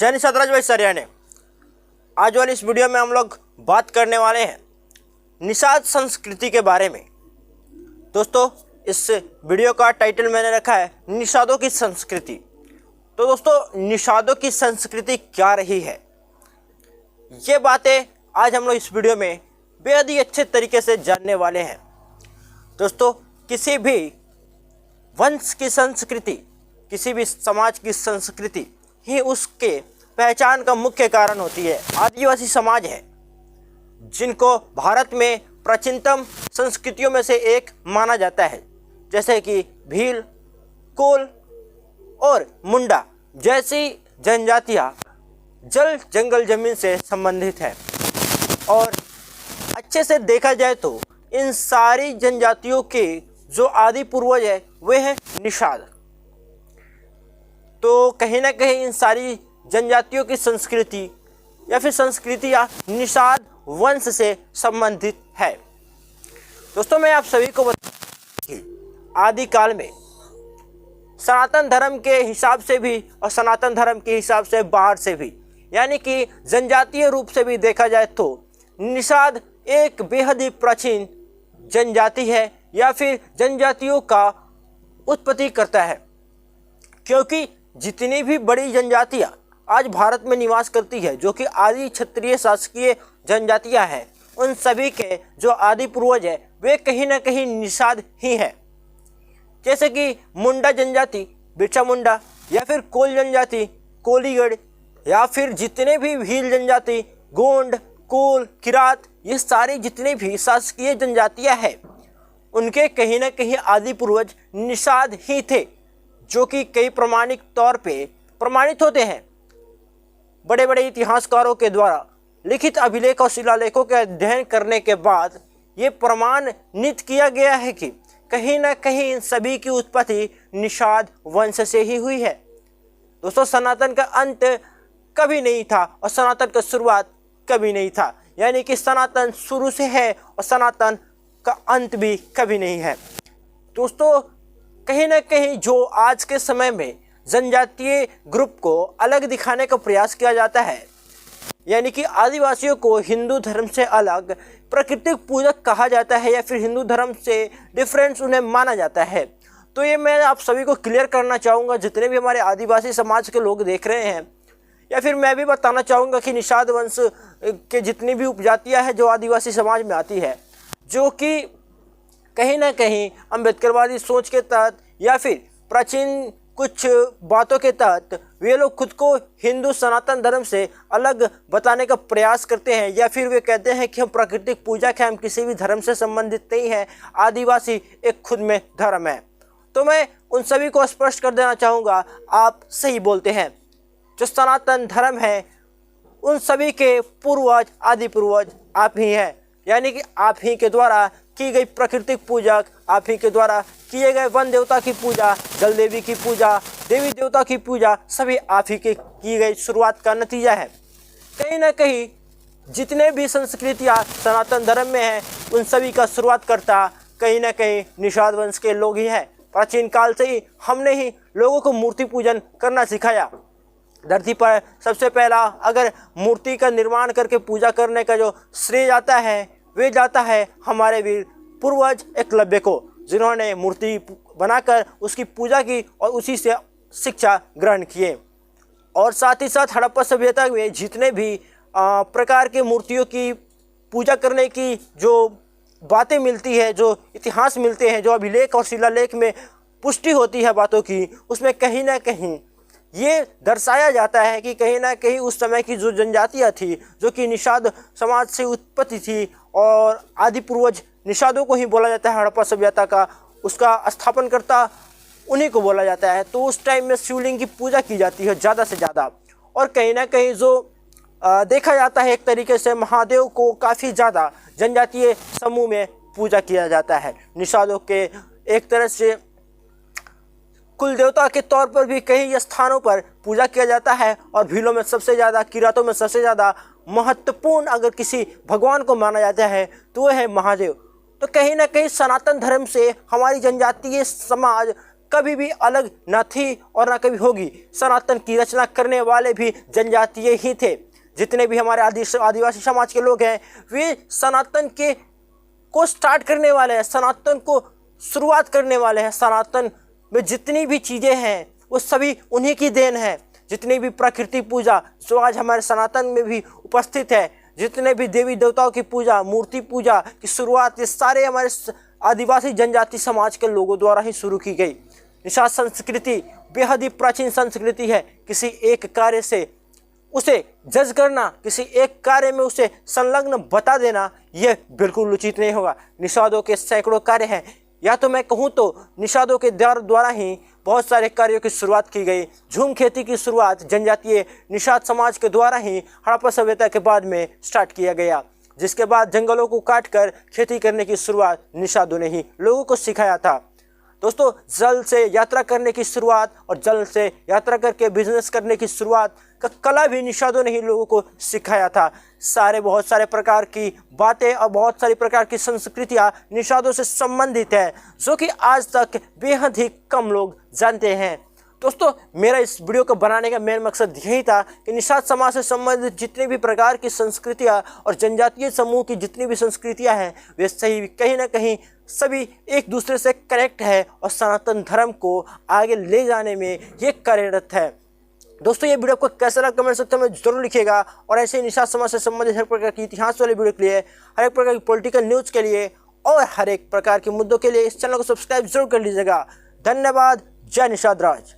जय निषाद राज भाई सरियाने। आज वाली इस वीडियो में हम लोग बात करने वाले हैं निषाद संस्कृति के बारे में। दोस्तों, इस वीडियो का टाइटल मैंने रखा है निषादों की संस्कृति। तो दोस्तों, निषादों की संस्कृति क्या रही है, ये बातें आज हम लोग इस वीडियो में बेहद ही अच्छे तरीके से जानने वाले हैं। दोस्तों, किसी भी वंश की संस्कृति, किसी भी समाज की संस्कृति ही उसके पहचान का मुख्य कारण होती है। आदिवासी समाज है जिनको भारत में प्राचीनतम संस्कृतियों में से एक माना जाता है, जैसे कि भील, कोल और मुंडा जैसी जनजातियां जल जंगल जमीन से संबंधित है। और अच्छे से देखा जाए तो इन सारी जनजातियों के जो आदि पूर्वज है वे हैं निषाद। तो कहीं ना कहीं इन सारी जनजातियों की संस्कृति या फिर संस्कृतियाँ निषाद वंश से संबंधित है। दोस्तों, मैं आप सभी को बता कि आदिकाल में सनातन धर्म के हिसाब से भी और सनातन धर्म के हिसाब से बाहर से भी, यानी कि जनजातीय रूप से भी देखा जाए तो निषाद एक बेहद ही प्राचीन जनजाति है या फिर जनजातियों का उत्पत्ति करता है। क्योंकि जितनी भी बड़ी जनजातियां आज भारत में निवास करती है, जो कि आदि क्षत्रिय शासकीय जनजातियां हैं, उन सभी के जो आदि पूर्वज है वे कहीं ना कहीं निषाद ही हैं। जैसे कि मुंडा जनजाति बिरसा मुंडा, या फिर कोल जनजाति कोलीगढ़, या फिर जितने भी भील जनजाति गोंड, कोल, किरात, ये सारी जितने भी शासकीय जनजातियां हैं उनके कहीं ना कहीं आदि पूर्वज निषाद ही थे, जो कि कई प्रमाणिक तौर पे प्रमाणित होते हैं। बड़े बड़े इतिहासकारों के द्वारा लिखित अभिलेख और शिलालेखों के अध्ययन करने के बाद ये प्रमाणित किया गया है कि कहीं ना कहीं इन सभी की उत्पत्ति निषाद वंश से ही हुई है। दोस्तों, सनातन का अंत कभी नहीं था और सनातन का शुरुआत कभी नहीं था, यानी कि सनातन शुरू से है और सनातन का अंत भी कभी नहीं है। दोस्तों, कहीं ना कहीं जो आज के समय में जनजातीय ग्रुप को अलग दिखाने का प्रयास किया जाता है, यानी कि आदिवासियों को हिंदू धर्म से अलग प्राकृतिक पूजक कहा जाता है या फिर हिंदू धर्म से डिफरेंस उन्हें माना जाता है। तो ये मैं आप सभी को क्लियर करना चाहूँगा, जितने भी हमारे आदिवासी समाज के लोग देख रहे हैं, या फिर मैं भी बताना चाहूँगा कि निषाद वंश के जितनी भी उपजातियाँ हैं जो आदिवासी समाज में आती है, जो कि कहीं ना कहीं अम्बेडकरवादी सोच के तहत या फिर प्राचीन कुछ बातों के तहत वे लोग खुद को हिंदू सनातन धर्म से अलग बताने का प्रयास करते हैं, या फिर वे कहते हैं कि हम प्राकृतिक पूजक हैं, हम किसी भी धर्म से संबंधित नहीं हैं, आदिवासी एक खुद में धर्म है। तो मैं उन सभी को स्पष्ट कर देना चाहूँगा, आप सही बोलते हैं। जो सनातन धर्म है उन सभी के पूर्वज, आदि पूर्वज आप ही हैं, यानी कि आप ही के द्वारा की गई प्राकृतिक पूजक, आप ही के द्वारा किए गए वन देवता की पूजा, जल देवी की पूजा, देवी देवता की पूजा, सभी आप ही के की गई शुरुआत का नतीजा है। कहीं ना कहीं जितने भी संस्कृतियाँ सनातन धर्म में हैं उन सभी का शुरुआत करता कहीं ना कहीं निषाद वंश के लोग ही हैं। प्राचीन काल से ही हमने ही लोगों को मूर्ति पूजन करना सिखाया। धरती पर सबसे पहला अगर मूर्ति का निर्माण करके पूजा करने का जो श्रेय जाता है वे जाता है हमारे वीर पूर्वज एकलव्य को, जिन्होंने मूर्ति बनाकर उसकी पूजा की और उसी से शिक्षा ग्रहण किए। और साथ ही साथ हड़प्पा सभ्यता में जितने भी प्रकार के मूर्तियों की पूजा करने की जो बातें मिलती है, जो इतिहास मिलते हैं, जो अभिलेख और शिलालेख में पुष्टि होती है बातों की, उसमें कहीं ना कहीं ये दर्शाया जाता है कि कहीं ना कहीं उस समय की जो जनजातियाँ थी, जो कि निषाद समाज से उत्पत्ति थी, और आदि पूर्वज निषादों को ही बोला जाता है, हड़प्पा सभ्यता का उसका स्थापनकर्ता उन्हीं को बोला जाता है। तो उस टाइम में शिवलिंग की पूजा की जाती है ज़्यादा से ज़्यादा, और कहीं ना कहीं जो देखा जाता है एक तरीके से महादेव को काफ़ी ज़्यादा जनजातीय समूह में पूजा किया जाता है। निषादों के एक तरह से कुल देवता के तौर पर भी कई स्थानों पर पूजा किया जाता है, और भीलों में सबसे ज़्यादा, किरातों में सबसे ज़्यादा महत्वपूर्ण अगर किसी भगवान को माना जाता है तो वह है महादेव। तो कहीं ना कहीं सनातन धर्म से हमारी जनजातीय समाज कभी भी अलग न थी और न कभी होगी। सनातन की रचना करने वाले भी जनजातीय ही थे। जितने भी हमारे आदिवासी समाज के लोग हैं वे सनातन के को स्टार्ट करने वाले हैं, सनातन को शुरुआत करने वाले हैं। सनातन में जितनी भी चीज़ें हैं वो सभी उन्हीं की देन है। जितनी भी प्रकृति पूजा जो आज हमारे सनातन में भी उपस्थित है, जितने भी देवी देवताओं की पूजा, मूर्ति पूजा की शुरुआत ये सारे हमारे आदिवासी जनजाति समाज के लोगों द्वारा ही शुरू की गई। निषाद संस्कृति बेहद ही प्राचीन संस्कृति है। किसी एक कार्य से उसे जज करना, किसी एक कार्य में उसे संलग्न बता देना, यह बिल्कुल उचित नहीं होगा। निषादों के सैकड़ों कार्य हैं, या तो मैं कहूँ तो निषादों के द्वारा ही बहुत सारे कार्यों की शुरुआत की गई। झूम खेती की शुरुआत जनजातीय निषाद समाज के द्वारा ही हड़प्पा सभ्यता के बाद में स्टार्ट किया गया, जिसके बाद जंगलों को काटकर खेती करने की शुरुआत निषादों ने ही लोगों को सिखाया था। दोस्तों, जल से यात्रा करने की शुरुआत और जल से यात्रा करके बिजनेस करने की शुरुआत का कला भी निषादों ने ही लोगों को सिखाया था। बहुत सारे प्रकार की बातें और बहुत सारी प्रकार की संस्कृतियाँ निषादों से संबंधित हैं, जो कि आज तक बेहद ही कम लोग जानते हैं। दोस्तों, मेरा इस वीडियो को बनाने का मेन मकसद यही था कि निषाद समाज से संबंधित जितनी भी प्रकार की संस्कृतियाँ और जनजातीय समूह की जितनी भी संस्कृतियाँ हैं वे सही कहीं ना कहीं सभी एक दूसरे से कनेक्ट है और सनातन धर्म को आगे ले जाने में ये कार्यरत है। दोस्तों, ये वीडियो आपको कैसा लगा कमेंट सेक्शन में जरूर लिखिएगा, और ऐसे ही निषाद समाज से संबंधित हर प्रकार की इतिहास वाले वीडियो के लिए, हर एक प्रकार की पॉलिटिकल न्यूज़ के लिए और हर एक प्रकार के मुद्दों के लिए इस चैनल को सब्सक्राइब जरूर कर लीजिएगा। धन्यवाद। जय निषाद राज।